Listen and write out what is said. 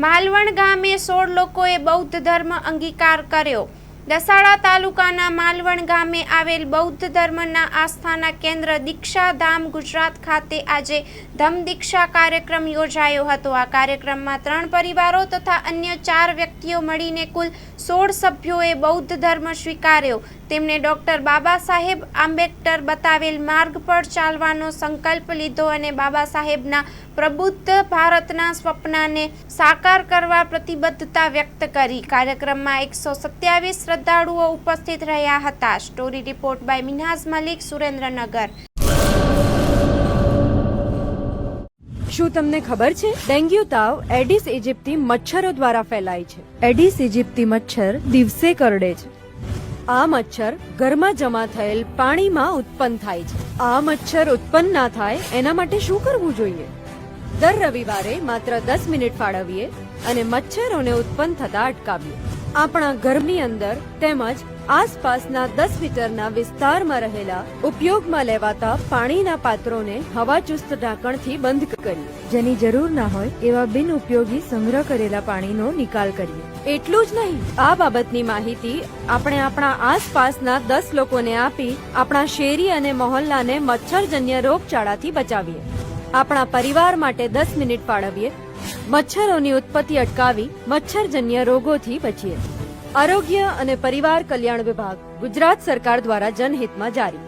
માલવણ ગામે 16 લોકોએ બૌદ્ધ ધર્મ અંગીકાર કર્યો। દસાડા તાલુકાના માલવણ ગામે આવેલ બૌદ્ધ ધર્મના આસ્થાના કેન્દ્ર દીક્ષાધામ ગુજરાત ખાતે આજે ધમ્મ દીક્ષા કાર્યક્રમ યોજાયો હતો। આ કાર્યક્રમમાં 3 પરિવારો તથા અન્ય 4 વ્યક્તિઓ મળીને કુલ 16 સભ્યોએ બૌદ્ધ ધર્મ સ્વીકાર્યો। તેમણે ડોક્ટર બાબા સાહેબ આંબેડકર બતાવેલ માર્ગ પર ચાલવાનો સંકલ્પ લીધો અને બાબા સાહેબના પ્રબુદ્ધ ભારતના સ્વપ્નને સાકાર કરવા પ્રતિબદ્ધતા વ્યક્ત કરી। કાર્યક્રમમાં 127 શ્રદ્ધાળુઓ ઉપસ્થિત રહ્યા હતા। Story report by Minhaj Malik, Surendranagar. શું તમને ખબર છે ડેન્ગ્યુ તાવ એડિસ ઇજિપ્તી મચ્છરો દ્વારા ફેલાય છે। એડિસ ઇજિપ્તી મચ્છર દિવસે કરડે છે। આ મચ્છર ઘરમાં જમા થયેલ પાણીમાં ઉત્પન્ન થાય છે। આ મચ્છર ઉત્પન્ન ના થાય એના માટે શું કરવું જોઈએ? દર રવિવારે માત્ર 10 મિનિટ ફાળવીએ અને મચ્છરોને ઉત્પન્ન થતા અટકાવીએ। આપણા ઘરની અંદર તેમજ આસપાસના 10 મીટરના વિસ્તારમાં રહેલા ઉપયોગમાં લેવાતા પાણીના પાત્રોને હવાચુસ્ત ઢાંકણથી બંધ કરીએ। જેની જરૂર ના હોય એવા બિન ઉપયોગી સંગ્રહ કરેલા પાણીનો નિકાલ કરીએ। એટલું જ નહીં, આ બાબતની માહિતી આપણે આપણા આસપાસના 10 લોકોને આપી આપણા શેરી અને મહોલ્લાને મચ્છરજન્ય રોગચાળાથી બચાવીએ। આપણા પરિવાર માટે 10 મિનિટ ફાળવીએ, મચ્છરોની ઉત્પત્તિ અટકાવી મચ્છરજન્ય રોગોથી બચીએ। આરોગ્ય અને પરિવાર કલ્યાણ વિભાગ, ગુજરાત સરકાર દ્વારા જનહિતમાં જારી।